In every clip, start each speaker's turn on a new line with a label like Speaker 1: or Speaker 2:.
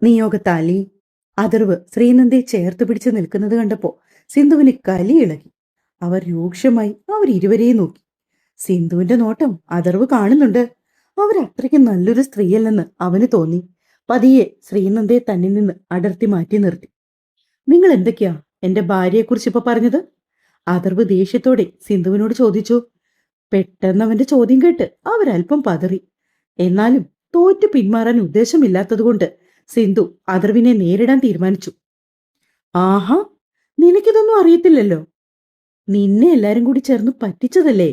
Speaker 1: നിയോഗത്താലി അതിർവ് ശ്രീനന്ദയെ ചേർത്ത് പിടിച്ച് നിൽക്കുന്നത് കണ്ടപ്പോ സിന്ധുവിന് കലി ഇളകി. അവർ രൂക്ഷമായി അവരിരുവരെയും നോക്കി. സിന്ധുവിന്റെ നോട്ടം അതിർവ് കാണുന്നുണ്ട്. അവരത്രയ്ക്ക് നല്ലൊരു സ്ത്രീയല്ലെന്ന് അവന് തോന്നി. പതിയെ ശ്രീനന്ദയെ തന്നിൽ നിന്ന് അടർത്തി മാറ്റി നിർത്തി. നിങ്ങൾ എന്തൊക്കെയാ എന്റെ ഭാര്യയെക്കുറിച്ച് ഇപ്പൊ പറഞ്ഞത്? അതിർവ് ദേഷ്യത്തോടെ സിന്ധുവിനോട് ചോദിച്ചു. പെട്ടെന്ന് അവന്റെ ചോദ്യം കേട്ട് അവരൽപ്പം പതറി. എന്നാലും തോറ്റു പിന്മാറാൻ ഉദ്ദേശമില്ലാത്തതുകൊണ്ട് സിന്ധു അതിർവിനെ നേരിടാൻ തീരുമാനിച്ചു. ആഹാ, നിനക്കിതൊന്നും അറിയത്തില്ലല്ലോ. നിന്നെ എല്ലാരും കൂടി ചേർന്ന് പറ്റിച്ചതല്ലേ?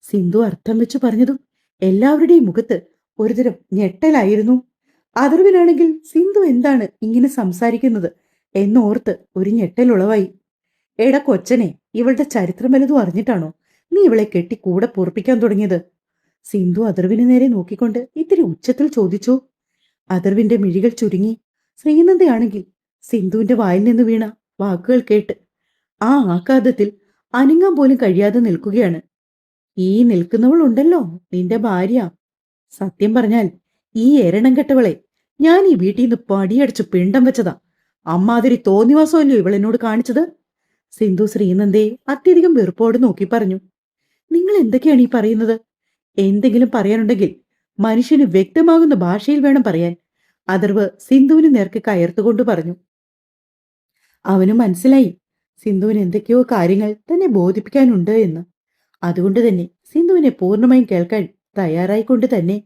Speaker 1: സിന്ധു അർത്ഥം വെച്ചു പറഞ്ഞതും എല്ലാവരുടെയും മുഖത്ത് ഒരുതരം ഞെട്ടലായിരുന്നു. അതിർവിനാണെങ്കിൽ സിന്ധു എന്താണ് ഇങ്ങനെ സംസാരിക്കുന്നത് എന്നോർത്ത് ഒരു ഞെട്ടലുളവായി. എടാ കൊച്ചനെ, ഇവളുടെ ചരിത്രം വല്ലതും അറിഞ്ഞിട്ടാണോ നീ ഇവളെ കെട്ടി കൂടെ പൊറപ്പിക്കാൻ തുടങ്ങിയത്? സിന്ധു അതിർവിന് നേരെ നോക്കിക്കൊണ്ട് ഇത്തിരി ഉച്ചത്തിൽ ചോദിച്ചു. അതിർവിന്റെ മിഴികൾ ചുരുങ്ങി. ശ്രീനന്ദയാണെങ്കിൽ സിന്ധുവിന്റെ വായിൽ നിന്ന് വീണ വാക്കുകൾ കേട്ട് ആ ആഘാതത്തിൽ അനങ്ങാൻ പോലും കഴിയാതെ നിൽക്കുകയാണ്. ഈ നിൽക്കുന്നവൾ ഉണ്ടല്ലോ നിന്റെ ഭാര്യ. സത്യം പറഞ്ഞാൽ ഈ എരണം കെട്ടവളെ ഞാൻ ഈ വീട്ടിൽ നിന്ന് പടിയടിച്ചു പിണ്ടം വെച്ചതാ. അമ്മാതിരി തോന്നിവാസമല്ലോ ഇവളെന്നോട് കാണിച്ചത്. സിന്ധു ശ്രീനന്ദയെ അത്യധികം വെറുപ്പോട് നോക്കി പറഞ്ഞു. നിങ്ങൾ എന്തൊക്കെയാണ് ഈ പറയുന്നത്? എന്തെങ്കിലും പറയാനുണ്ടെങ്കിൽ മനുഷ്യന് വ്യക്തമാകുന്ന ഭാഷയിൽ വേണം പറയാൻ. അതിർവ് സിന്ധുവിന് നേർക്ക് കയർത്തുകൊണ്ട് പറഞ്ഞു. അവന് മനസ്സിലായി സിന്ധുവിന് എന്തൊക്കെയോ കാര്യങ്ങൾ തന്നെ ബോധിപ്പിക്കാനുണ്ട് എന്ന്. അതുകൊണ്ട് തന്നെ സിന്ധുവിനെ പൂർണ്ണമായും കേൾക്കാൻ തയ്യാറായിക്കൊണ്ട് തന്നെ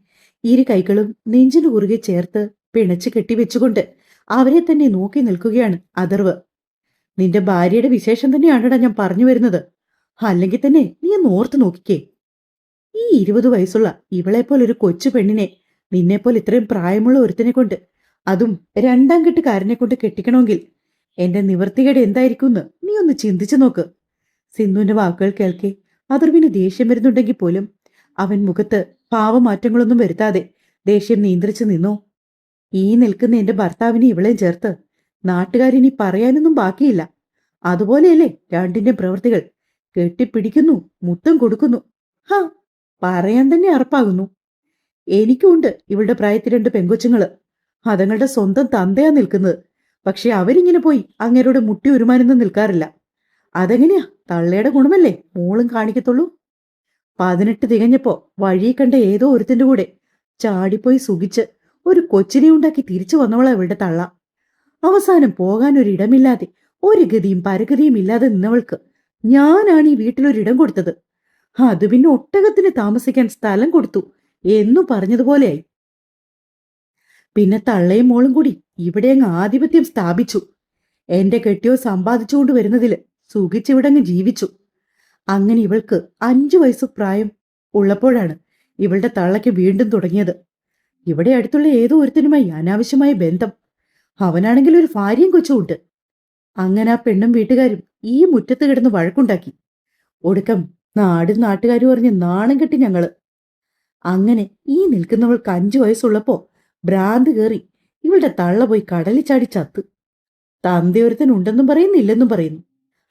Speaker 1: ഇരു കൈകളും നെഞ്ചിനു കുറുകെ ചേർത്ത് പിണച്ചു കെട്ടിവെച്ചുകൊണ്ട് അവരെ തന്നെ നോക്കി നിൽക്കുകയാണ് അതിർവ്. നിന്റെ ഭാര്യയുടെ വിശേഷം തന്നെയാണടാ ഞാൻ പറഞ്ഞു വരുന്നത്. അല്ലെങ്കിൽ തന്നെ നീ ഒന്ന് ഓർത്തു നോക്കിക്കേ. ഈ 20 വയസ്സുള്ള ഇവളെപ്പോലൊരു കൊച്ചു പെണ്ണിനെ നിന്നെപ്പോലെ ഇത്രയും പ്രായമുള്ള ഒരുത്തിനെ കൊണ്ട്, അതും രണ്ടാം കെട്ടുകാരനെ കൊണ്ട് കെട്ടിക്കണമെങ്കിൽ എന്റെ നിവർത്തികേട് എന്തായിരിക്കുമെന്ന് നീ ഒന്ന് ചിന്തിച്ചു നോക്ക്. സിന്ധുവിന്റെ വാക്കുകൾ കേൾക്കെ അതിർവിന് ദേഷ്യം വരുന്നുണ്ടെങ്കിൽ പോലും അവൻ മുഖത്ത് ഭാവമാറ്റങ്ങളൊന്നും വരുത്താതെ ദേഷ്യം നിയന്ത്രിച്ചു നിന്നു. ഈ നിൽക്കുന്ന എന്റെ ഭർത്താവിനെ ഇവളെയും ചേർത്ത് നാട്ടുകാരിനി പറയാനൊന്നും ബാക്കിയില്ല. അതുപോലെയല്ലേ രണ്ടിന്റെ പ്രവൃത്തികൾ? കെട്ടിപ്പിടിക്കുന്നു, മുത്തം കൊടുക്കുന്നു. ഹാ, പറയാൻ തന്നെ അറപ്പാകുന്നു. എനിക്കുണ്ട് ഇവളുടെ പ്രായത്തിൽ 2 പെങ്കൊച്ചുങ്ങള്. അതങ്ങളുടെ സ്വന്തം തന്തയാ നിൽക്കുന്നത്. പക്ഷെ അവരിങ്ങനെ പോയി അങ്ങേരോട് മുട്ടി ഉരുമാനൊന്നും നിൽക്കാറില്ല. അതെങ്ങനെയാ? തള്ളയുടെ ഗുണമല്ലേ മോളും കാണിക്കത്തുള്ളൂ. 18 തികഞ്ഞപ്പോ വഴി കണ്ട ഏതോ ഒരുത്തിന്റെ കൂടെ ചാടിപ്പോയി സുഖിച്ച് ഒരു കൊച്ചിനെ ഉണ്ടാക്കി തിരിച്ചു വന്നവളാ ഇവളുടെ തള്ള. അവസാനം പോകാനൊരിടമില്ലാതെ ഒരു ഗതിയും പരഗതിയും ഇല്ലാതെ നിന്നവൾക്ക് ഞാനാണ് ഈ വീട്ടിലൊരിടം കൊടുത്തത്. അത് പിന്നെ ഒട്ടകത്തിന് താമസിക്കാൻ സ്ഥലം കൊടുത്തു എന്നു പറഞ്ഞതുപോലെയായി. പിന്നെ തള്ളയും മോളും കൂടി ഇവിടെ അങ്ങ് ആധിപത്യം സ്ഥാപിച്ചു. എന്റെ കെട്ടിയോ സമ്പാദിച്ചുകൊണ്ട് വരുന്നതില് സുഖിച്ചിവിടങ്ങ് ജീവിച്ചു. അങ്ങനെ ഇവൾക്ക് 5 വയസ്സു പ്രായം ഉള്ളപ്പോഴാണ് ഇവളുടെ തള്ളയ്ക്ക് വീണ്ടും തുടങ്ങിയത്. ഇവിടെ അടുത്തുള്ള ഏതോ ഒരുത്തനുമായി അനാവശ്യമായ ബന്ധം. അവനാണെങ്കിൽ ഒരു ഭാര്യയും കൊച്ചുമുണ്ട്. അങ്ങനെ ആ പെണ്ണും വീട്ടുകാരും ഈ മുറ്റത്ത് കിടന്ന് വഴക്കുണ്ടാക്കി. ഒടുക്കം നാട്ടുകാരും പറഞ്ഞ് നാണം കെട്ടി ഞങ്ങള്. അങ്ങനെ ഈ നിൽക്കുന്നവൾക്ക് 5 വയസ്സുള്ളപ്പോ ഭ്രാന്ത് കയറി ഇവളുടെ തള്ള പോയി കടലിൽ ചാടി ചത്ത്. തന്തയൊരുത്തൻ ഉണ്ടെന്നും പറയുന്നില്ലെന്നും പറയുന്നു.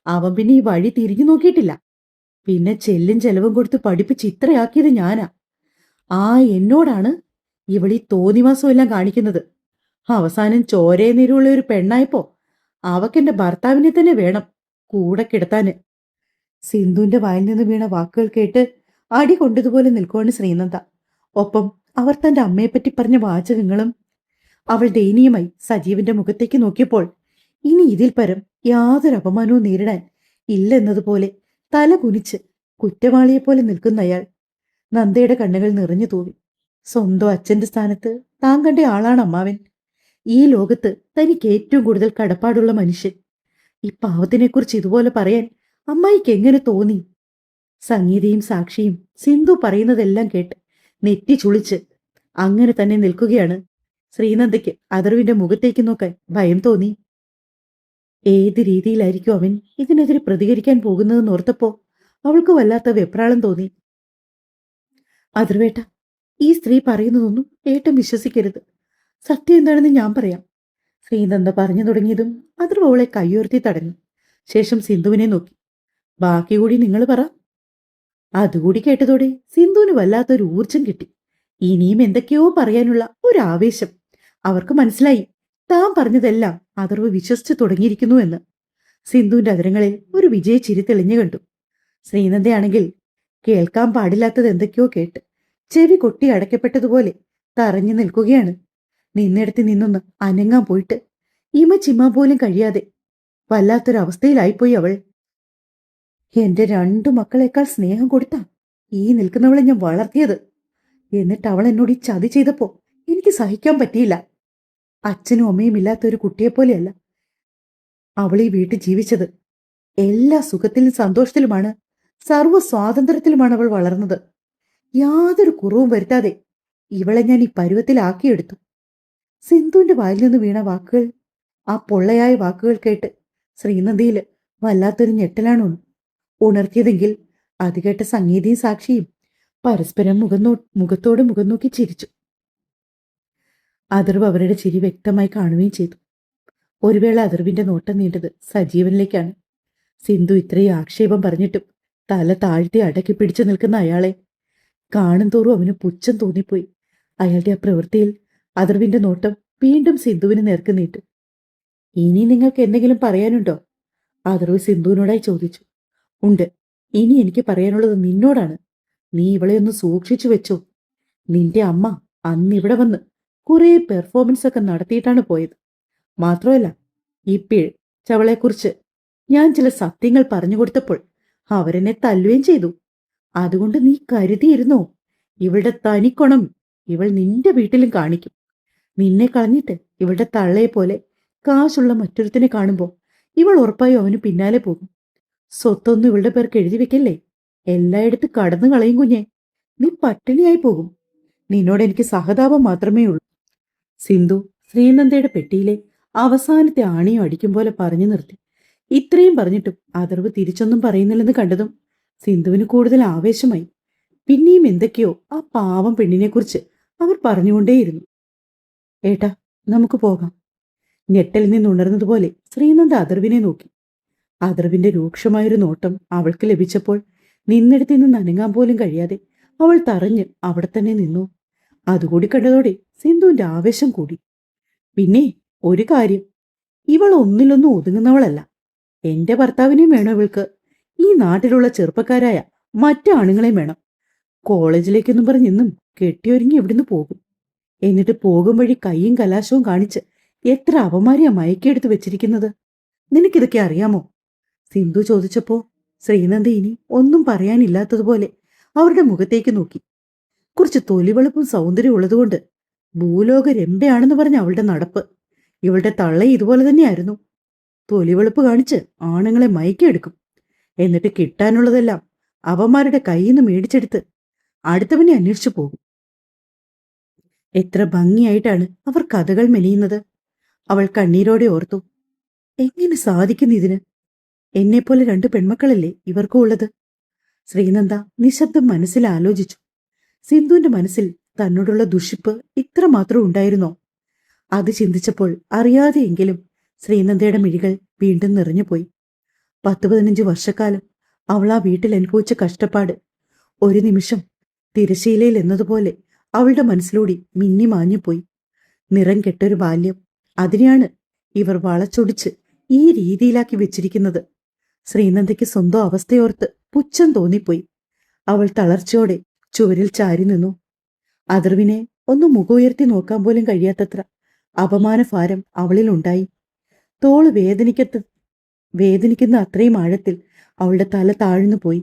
Speaker 1: അവൻ പിന്നെ ഈ വഴി തിരിഞ്ഞു നോക്കിയിട്ടില്ല. പിന്നെ ചെല്ലും ചെലവും കൊടുത്ത് പഠിപ്പിച്ച് ഇത്രയാക്കിയത് ഞാനാ. ആ എന്നോടാണ് ഇവളീ തോന്നിവാസം എല്ലാം കാണിക്കുന്നത്. അവസാനം ചോരയെ നീരുള്ള ഒരു പെണ്ണായപ്പോ അവക്കെന്റെ ഭർത്താവിനെ തന്നെ വേണം കൂടെ കിടത്താന്. സിന്ധുവിന്റെ വായിൽ നിന്ന് വീണ വാക്കുകൾ കേട്ട് അടി കൊണ്ടതുപോലെ നിൽക്കുവാണ് ശ്രീനന്ദ. ഒപ്പം അവർ തന്റെ അമ്മയെപ്പറ്റി പറഞ്ഞ വാചകങ്ങളും. അവൾ ദയനീയമായി സജീവന്റെ മുഖത്തേക്ക് നോക്കിയപ്പോൾ ഇനി ഇതിൽ പരം യാതൊരു അപമാനവും നേരിടാൻ ഇല്ലെന്നതുപോലെ തല കുനിച്ച് കുറ്റവാളിയെപ്പോലെ നിൽക്കുന്ന അയാൾ. നന്ദയുടെ കണ്ണുകൾ നിറഞ്ഞു തൂവി. സ്വന്തം അച്ഛന്റെ സ്ഥാനത്ത് താൻ കണ്ട ആളാണ് അമ്മാവൻ. ഈ ലോകത്ത് തനിക്ക് ഏറ്റവും കൂടുതൽ കടപ്പാടുള്ള മനുഷ്യൻ. ഈ പാവത്തിനെക്കുറിച്ച് ഇതുപോലെ പറയാൻ അമ്മായിക്ക് എങ്ങനെ തോന്നി? സംഗീതയും സാക്ഷിയും സിന്ധു പറയുന്നതെല്ലാം കേട്ട് നെറ്റി ചുളിച്ച് അങ്ങനെ തന്നെ നിൽക്കുകയാണ്. ശ്രീനന്ദയ്ക്ക് അതിർവിന്റെ മുഖത്തേക്ക് നോക്കാൻ ഭയം തോന്നി. ഏത് രീതിയിലായിരിക്കും അവൻ ഇതിനെതിരെ പ്രതികരിക്കാൻ പോകുന്നതെന്ന് ഓർത്തപ്പോ അവൾക്ക് വല്ലാത്ത വെപ്രാളം തോന്നി. അതിർവേട്ട, ഈ സ്ത്രീ പറയുന്നതൊന്നും ഏട്ടം വിശ്വസിക്കരുത്. സത്യം എന്താണെന്ന് ഞാൻ പറയാം. ശ്രീനന്ദ പറഞ്ഞു തുടങ്ങിയതും അതിർവ് അവളെ കൈയുയർത്തി തടഞ്ഞു. ശേഷം സിന്ധുവിനെ നോക്കി. ബാക്കി കൂടി നിങ്ങൾ പറ. അതുകൂടി കേട്ടതോടെ സിന്ധുവിന് വല്ലാത്തൊരു ഊർജം കിട്ടി. ഇനിയും എന്തൊക്കെയോ പറയാനുള്ള ഒരു ആവേശം. അവർക്ക് മനസ്സിലായി താൻ പറഞ്ഞതെല്ലാം അഥർവ് വിശ്വസിച്ചു തുടങ്ങിയിരിക്കുന്നു എന്ന്. സിന്ധുവിന്റെ അതിരങ്ങളിൽ ഒരു വിജയച്ചിരി തെളിഞ്ഞു കണ്ടു. ശ്രീനന്ദയാണെങ്കിൽ കേൾക്കാൻ പാടില്ലാത്തത് എന്തൊക്കെയോ കേട്ട് ചെവി കൊട്ടി അടയ്ക്കപ്പെട്ടതുപോലെ തറഞ്ഞു നിൽക്കുകയാണ്. നിന്നിടത്ത് നിന്നൊന്ന് അനങ്ങാൻ പോയിട്ട് ഇമ ചിമ്മാൻ പോലും കഴിയാതെ വല്ലാത്തൊരവസ്ഥയിലായിപ്പോയി അവൾ. എന്റെ രണ്ടു മക്കളെക്കാൾ സ്നേഹം കൊടുത്താ ഈ നിൽക്കുന്നവളെ ഞാൻ വളർത്തിയത്. എന്നിട്ട് അവൾ എന്നോട് ഈ ചതി ചെയ്തപ്പോ എനിക്ക് സഹിക്കാൻ പറ്റിയില്ല. അച്ഛനും അമ്മയും ഇല്ലാത്ത ഒരു കുട്ടിയെപ്പോലെയല്ല അവൾ ഈ വീട്ടിൽ ജീവിച്ചത്. എല്ലാ സുഖത്തിലും സന്തോഷത്തിലുമാണ്, സർവ്വ സ്വാതന്ത്ര്യത്തിലുമാണ് അവൾ വളർന്നത്. യാതൊരു കുറവും വരുത്താതെ ഇവളെ ഞാൻ ഈ പരുവത്തിലാക്കിയെടുത്തു. സിന്ധുവിന്റെ വായിൽ നിന്ന് വീണ വാക്കുകൾ, ആ പൊള്ളയായ വാക്കുകൾ കേട്ട് ശ്രീനന്ദിയില് വല്ലാത്തൊരു ഞെട്ടലാണ് ഉണർത്തിയതെങ്കിൽ അത് കേട്ട സംഗീതയും സാക്ഷിയും പരസ്പരം മുഖത്തോട് മുഖം നോക്കി ചിരിച്ചു. അഥർവ് അവരുടെ ചിരി വ്യക്തമായി കാണുകയും ചെയ്തു. ഒരു വേള അഥർവിന്റെ നോട്ടം നീണ്ടത് സജീവനിലേക്കാണ്. സിന്ധു ഇത്രയും ആക്ഷേപം പറഞ്ഞിട്ടും തല താഴ്ത്തി അടക്കി പിടിച്ചു നിൽക്കുന്ന അയാളെ കാണും തോറും അവന് പുച്ഛം തോന്നിപ്പോയി. അയാളുടെ ആ പ്രവൃത്തിയിൽ അഥർവിന്റെ നോട്ടം വീണ്ടും സിന്ധുവിന് നേർക്ക് നീട്ടു. ഇനി നിങ്ങൾക്ക് എന്തെങ്കിലും പറയാനുണ്ടോ? അഥർവ് സിന്ധുവിനോടായി ചോദിച്ചു. ഉണ്ട്, ഇനി എനിക്ക് പറയാനുള്ളത് നിന്നോടാണ്. നീ ഇവളെ ഒന്ന് സൂക്ഷിച്ചു വെച്ചോ. നിന്റെ അമ്മ അന്ന് ഇവിടെ വന്ന് കുറെ പെർഫോമൻസ് ഒക്കെ നടത്തിയിട്ടാണ് പോയത്. മാത്രമല്ല, ഈ പിഴച്ചവളെക്കുറിച്ച് ഞാൻ ചില സത്യങ്ങൾ പറഞ്ഞു കൊടുത്തപ്പോൾ അവരെന്നെ തല്ലുകയും ചെയ്തു. അതുകൊണ്ട് നീ കരുതിയിരുന്നോ ഇവളുടെ തനിക്കൊണം ഇവൾ നിന്റെ വീട്ടിലും കാണിക്കും. നിന്നെ കളഞ്ഞിട്ട് ഇവളുടെ തള്ളയെ പോലെ കാശുള്ള മറ്റൊരുത്തിനെ കാണുമ്പോൾ ഇവൾ ഉറപ്പായും അവന് പിന്നാലെ പോകും. സ്വത്തൊന്നും ഇവളുടെ പേർക്ക് എഴുതി വെക്കല്ലേ. എല്ലായിടത്തും കടന്നു കളയും കുഞ്ഞെ. നീ പട്ടിണിയായി പോകും. നിന്നോട് എനിക്ക് സഹതാപം മാത്രമേ ഉള്ളൂ. സിന്ധു ശ്രീനന്ദയുടെ പെട്ടിയിലെ അവസാനത്തെ ആണിയും അടിക്കും പോലെ പറഞ്ഞു നിർത്തി. ഇത്രയും പറഞ്ഞിട്ടും അഥർവ് തിരിച്ചൊന്നും പറയുന്നില്ലെന്ന് കണ്ടതും സിന്ധുവിന് കൂടുതൽ ആവേശമായി. പിന്നെയും എന്തൊക്കെയോ ആ പാവം പെണ്ണിനെക്കുറിച്ച് അവർ പറഞ്ഞുകൊണ്ടേയിരുന്നു. ഏട്ടാ, നമുക്ക് പോകാം. ഞെട്ടലിൽ നിന്നുണർന്നതുപോലെ ശ്രീനന്ദ അഥർവിനെ നോക്കി. അഥർവിന്റെ രൂക്ഷമായൊരു നോട്ടം അവൾക്ക് ലഭിച്ചപ്പോൾ നിന്നിടത്തു നിന്ന് അനങ്ങാൻ പോലും കഴിയാതെ അവൾ തറഞ്ഞ് അവിടെ തന്നെ നിന്നു. അതുകൂടി കണ്ടതോടെ സിന്ധുവിന്റെ ആവേശം കൂടി. പിന്നെ ഒരു കാര്യം, ഇവൾ ഒന്നിലൊന്നും ഒതുങ്ങുന്നവളല്ല. എന്റെ ഭർത്താവിനെയും വേണം ഇവൾക്ക്. ഈ നാട്ടിലുള്ള ചെറുപ്പക്കാരായ മറ്റു ആണുങ്ങളെയും വേണം. കോളേജിലേക്കൊന്നും പറഞ്ഞെന്നും കെട്ടിയൊരുങ്ങി ഇവിടുന്ന് പോകും. എന്നിട്ട് പോകും വഴി കൈയും കലാശവും കാണിച്ച് എത്ര അപമാരിയാ മയക്കിയെടുത്ത് വെച്ചിരിക്കുന്നത്. നിനക്കിതൊക്കെ അറിയാമോ? സിന്ധു ചോദിച്ചപ്പോ ശ്രീനന്ദ ഇനി ഒന്നും പറയാനില്ലാത്തതുപോലെ അവരുടെ മുഖത്തേക്ക് നോക്കി. കുറച്ച് തൊലിവെളുപ്പും സൗന്ദര്യം ഉള്ളതുകൊണ്ട് ഭൂലോക രംഭയാണെന്ന് പറഞ്ഞ അവളുടെ നടപ്പ്. ഇവളുടെ തള്ള ഇതുപോലെ തന്നെയായിരുന്നു. തൊലിവെളുപ്പ് കാണിച്ച് ആണുങ്ങളെ മയക്കിയെടുക്കും. എന്നിട്ട് കിട്ടാനുള്ളതെല്ലാം അവന്മാരുടെ കയ്യിൽ നിന്ന് മേടിച്ചെടുത്ത് അടുത്തവനെ അന്വേഷിച്ചു പോകും. എത്ര ഭംഗിയായിട്ടാണ് അവർ കഥകൾ മെലിയുന്നത്. അവൾ കണ്ണീരോടെ ഓർത്തു. എങ്ങനെ സാധിക്കുന്നു ഇതിന്? എന്നെപ്പോലെ 2 പെൺമക്കളല്ലേ ഇവർക്കും ഉള്ളത്? ശ്രീനന്ദ നിശബ്ദം മനസ്സിൽ ആലോചിച്ചു. സിന്ധുവിന്റെ മനസ്സിൽ തന്നോടുള്ള ദുഷിപ്പ് ഇത്രമാത്രം ഉണ്ടായിരുന്നോ? അത് ചിന്തിച്ചപ്പോൾ അറിയാതെയെങ്കിലും ശ്രീനന്ദയുടെ മിഴികൾ വീണ്ടും നിറഞ്ഞുപോയി. 10-15 വർഷക്കാലം അവൾ ആ വീട്ടിൽ അനുഭവിച്ച കഷ്ടപ്പാട് ഒരു നിമിഷം തിരശീലയിൽ എന്നതുപോലെ അവളുടെ മനസ്സിലൂടെ മിന്നി മാഞ്ഞുപോയി. നിറം കെട്ടൊരു ബാല്യം, അതിനെയാണ് ഇവർ വളച്ചൊടിച്ച് ഈ രീതിയിലാക്കി വെച്ചിരിക്കുന്നത്. ശ്രീനന്ദയ്ക്ക് സ്വന്തം അവസ്ഥയോർത്ത് പുച്ഛം തോന്നിപ്പോയി. അവൾ തളർച്ചയോടെ ചുവരിൽ ചാരി നിന്നു. അഥർവിനെ ഒന്ന് മുഖമുയർത്തി നോക്കാൻ പോലും കഴിയാത്തത്ര അപമാനഭാരം അവളിൽ ഉണ്ടായി. തോള് വേദനിക്കുന്ന അത്രയും ആഴത്തിൽ അവളുടെ തല താഴ്ന്നു പോയി.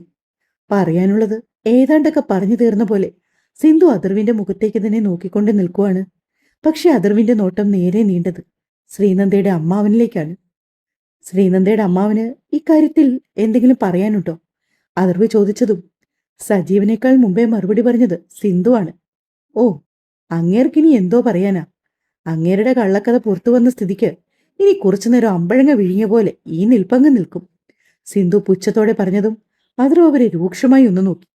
Speaker 1: പറയാനുള്ളത് ഏതാണ്ടൊക്കെ പറഞ്ഞു തീർന്ന പോലെ സിന്ധു അഥർവിന്റെ മുഖത്തേക്ക് തന്നെ നോക്കിക്കൊണ്ട് നിൽക്കുവാണ്. പക്ഷെ അഥർവിന്റെ നോട്ടം നേരെ നീണ്ടത് ശ്രീനന്ദയുടെ അമ്മാവനിലേക്കാണ്. ശ്രീനന്ദയുടെ അമ്മാവന് ഇക്കാര്യത്തിൽ എന്തെങ്കിലും പറയാനുണ്ടോ? അഥർവ് ചോദിച്ചതും സജീവനേക്കാൾ മുമ്പേ മറുപടി പറഞ്ഞത് സിന്ധുവാണ്. ഓ, അങ്ങേർക്കിനി എന്തോ പറയാനാ? അങ്ങേരുടെ കള്ളക്കഥ പുറത്തു വന്ന സ്ഥിതിക്ക് ഇനി കുറച്ചുനേരം അമ്പഴങ്ങ വിഴിഞ്ഞ പോലെ ഈ നിൽപ്പങ്ങ് നിൽക്കും. സിന്ധു പുച്ഛത്തോടെ പറഞ്ഞതും അഥർവ് അവരെ രൂക്ഷമായി ഒന്ന് നോക്കി.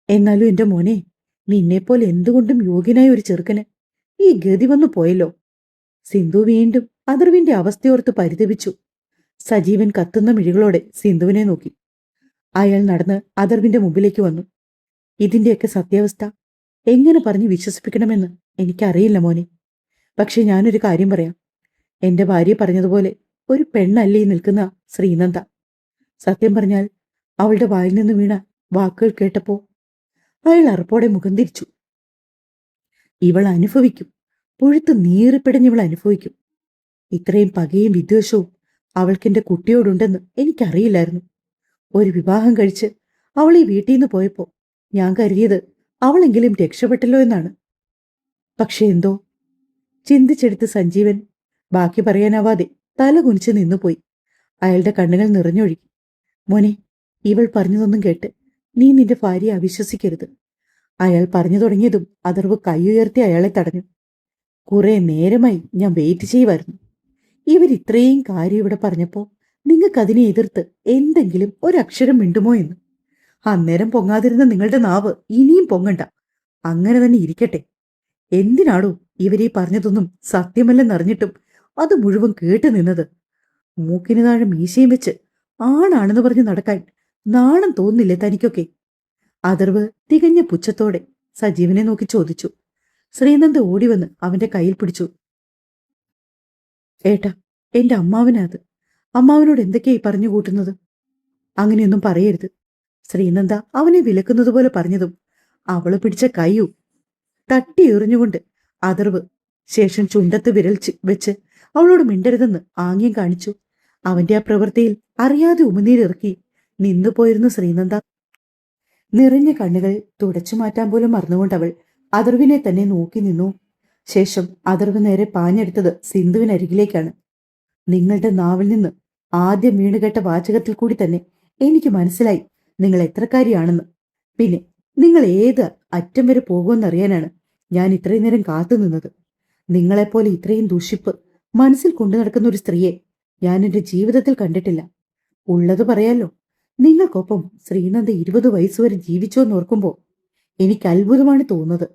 Speaker 1: എന്നാലും എന്റെ മോനെ, നിന്നെപ്പോലെ എന്തുകൊണ്ടും യോഗ്യനായ ഒരു ചെറുക്കന് ഈ ഗതി വന്നു പോയല്ലോ. സിന്ധു വീണ്ടും അഥർവിന്റെ അവസ്ഥയോർത്ത് പരിതപിച്ചു. സജീവൻ കത്തുന്ന മിഴികളോടെ സിന്ധുവിനെ നോക്കി. അയാൾ നടന്ന് അഥർവിന്റെ മുമ്പിലേക്ക് വന്നു. ഇതിന്റെയൊക്കെ സത്യാവസ്ഥ എങ്ങനെ പറഞ്ഞ് വിശ്വസിപ്പിക്കണമെന്ന് എനിക്കറിയില്ല മോനെ. പക്ഷെ ഞാനൊരു കാര്യം പറയാം. എന്റെ ഭാര്യ പറഞ്ഞതുപോലെ ഒരു പെണ്ണല്ലേ ഈ നിൽക്കുന്ന ശ്രീനന്ദ. സത്യം പറഞ്ഞാൽ അവളുടെ വായിൽ നിന്ന് വീണ വാക്കുകൾ കേട്ടപ്പോ അയാൾ അറപ്പോടെ മുഖം തിരിച്ചു. ഇവൾ അനുഭവിക്കും, പുഴുത്ത് നീറിപ്പിടഞ്ഞിവൾ അനുഭവിക്കും. ഇത്രയും പകയും വിദ്വേഷവും അവൾക്കെന്റെ കുട്ടിയോടുണ്ടെന്ന് എനിക്കറിയില്ലായിരുന്നു. ഒരു വിവാഹം കഴിച്ച് അവൾ ഈ വീട്ടിൽ നിന്ന് പോയപ്പോ ഞാൻ കരുതിയത് അവളെങ്കിലും രക്ഷപ്പെട്ടല്ലോ എന്നാണ്. പക്ഷെ എന്തോ. ചിന്തിച്ചെടുത്ത് സഞ്ജീവൻ ബാക്കി പറയാനാവാതെ തല കുനിച്ച് നിന്നുപോയി. അയാളുടെ കണ്ണുകൾ നിറഞ്ഞൊഴുകി. മോനെ, ഇവൾ പറഞ്ഞതൊന്നും കേട്ട് നീ നിന്റെ ഭാര്യയെ അവിശ്വസിക്കരുത്. അയാൾ പറഞ്ഞു തുടങ്ങിയതും അഥർവ് കൈയുയർത്തി അയാളെ തടഞ്ഞു. കുറെ നേരമായി ഞാൻ വെയിറ്റ് ചെയ്യുമായിരുന്നു. ഇവരിത്രയും കാര്യം ഇവിടെ പറഞ്ഞപ്പോ നിങ്ങൾക്കതിനെ എതിർത്ത് എന്തെങ്കിലും ഒരക്ഷരം മിണ്ടുമോ എന്ന്. അന്നേരം പൊങ്ങാതിരുന്ന നിങ്ങളുടെ നാവ് ഇനിയും പൊങ്ങണ്ട. അങ്ങനെ തന്നെ ഇരിക്കട്ടെ. എന്തിനാടോ ഇവരീ പറഞ്ഞതൊന്നും സത്യമല്ലെന്നറിഞ്ഞിട്ടും അത് മുഴുവൻ കേട്ടു നിന്നത്? മൂക്കിന് താഴെ മീശയും വെച്ച് ആണാണെന്ന് പറഞ്ഞ് നടക്കാൻ നാണം തോന്നില്ലേ തനിക്കൊക്കെ? അഥർവ് തികഞ്ഞ പുച്ഛത്തോടെ സജീവനെ നോക്കി ചോദിച്ചു. ശ്രീനന്ദ ഓടിവന്ന് അവന്റെ കയ്യിൽ പിടിച്ചു. ഏട്ടാ, എന്റെ അമ്മാവനാത്. അമ്മാവനോട് എന്തൊക്കെയായി പറഞ്ഞു കൂട്ടുന്നത്? അങ്ങനെയൊന്നും പറയരുത്. ശ്രീനന്ദ അവനെ വിലക്കുന്നതുപോലെ പറഞ്ഞതും അവള് പിടിച്ച കൈയു തട്ടി എറിഞ്ഞുകൊണ്ട് അഥർവ് ശേഷം ചുണ്ടത്ത് വിരൽ വെച്ച് അവളോട് മിണ്ടരുതെന്ന് ആംഗ്യം കാണിച്ചു. അവന്റെ ആ പ്രവൃത്തിയിൽ അറിയാതെ ഉമിനീരിറക്കി നിന്നുപോയിരുന്ന ശ്രീനന്ദ നിറഞ്ഞ കണ്ണുകൾ തുടച്ചു മാറ്റാൻ പോലും മറന്നുകൊണ്ടവൾ അഥർവിനെ തന്നെ നോക്കി നിന്നു. ശേഷം അഥർവ് നേരെ പാഞ്ഞെടുത്തത് സിന്ധുവിനരികിലേക്കാണ്. നിങ്ങളുടെ നാവിൽ നിന്ന് ആദ്യം വീണുകേട്ട വാചകത്തിൽ കൂടി തന്നെ എനിക്ക് മനസ്സിലായി നിങ്ങൾ എത്രക്കാരിയാണെന്ന്. പിന്നെ നിങ്ങൾ ഏത് അറ്റം വരെ പോകുമെന്നറിയാനാണ് ഞാൻ ഇത്രയും നേരം കാത്തു നിന്നത്. നിങ്ങളെപ്പോലെ ഇത്രയും ദൂഷിപ്പ് മനസ്സിൽ കൊണ്ടു നടക്കുന്ന ഒരു സ്ത്രീയെ ഞാൻ എന്റെ ജീവിതത്തിൽ കണ്ടിട്ടില്ല. ഉള്ളത് പറയാലോ, നിങ്ങൾക്കൊപ്പം ശ്രീനന്ദ 20 വയസ്സുവരെ ജീവിച്ചോന്ന് ഓർക്കുമ്പോ എനിക്ക് അത്ഭുതമാണ് തോന്നുന്നത്.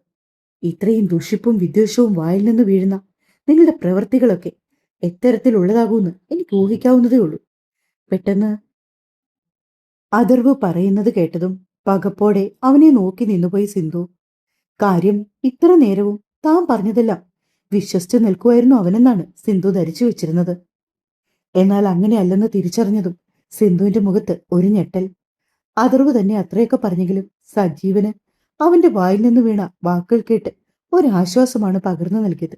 Speaker 1: ഇത്രയും ദുഷിപ്പും വിദ്വേഷവും വായിൽ നിന്ന് വീഴുന്ന നിങ്ങളുടെ പ്രവൃത്തികളൊക്കെ എത്തരത്തിലുള്ളതാകൂന്ന് എനിക്ക് ഊഹിക്കാവുന്നതേ ഉള്ളൂ. പെട്ടെന്ന് അഥർവ് പറയുന്നത് കേട്ടതും പകപ്പോടെ അവനെ നോക്കി നിന്നുപോയി സിന്ധു. കാര്യം ഇത്ര നേരവും താൻ പറഞ്ഞതെല്ലാം വിശ്വസിച്ചു നിൽക്കുമായിരുന്നു അവനെന്നാണ് സിന്ധു ധരിച്ചു വെച്ചിരുന്നത്. എന്നാൽ അങ്ങനെയല്ലെന്ന് തിരിച്ചറിഞ്ഞതും സിന്ധുവിന്റെ മുഖത്ത് ഒരു ഞെട്ടൽ. അഥർവ് തന്നെ അത്രയൊക്കെ പറഞ്ഞെങ്കിലും സജീവന് അവന്റെ വായിൽ നിന്ന് വീണ വാക്കുകൾ കേട്ട് ഒരാശ്വാസമാണ് പകർന്നു നൽകിയത്.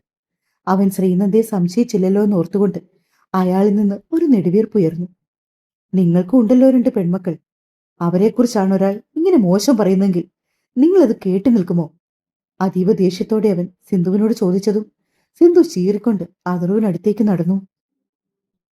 Speaker 1: അവൻ ശ്രീനന്ദയെ സംശയിച്ചില്ലല്ലോ എന്ന് ഓർത്തുകൊണ്ട് അയാളിൽ നിന്ന് ഒരു നെടുവീർപ്പുയർന്നു. നിങ്ങൾക്കും ഉണ്ടല്ലോ 2 പെൺമക്കൾ. അവരെക്കുറിച്ചാണ് ഒരാൾ ഇങ്ങനെ മോശം പറയുന്നെങ്കിൽ നിങ്ങളത് കേട്ടു നിൽക്കുമോ? അതീവ ദേഷ്യത്തോടെ അവൻ സിന്ധുവിനോട് ചോദിച്ചതും സിന്ധു ചീറിക്കൊണ്ട് അഥർവിനടുത്തേക്ക് നടന്നു.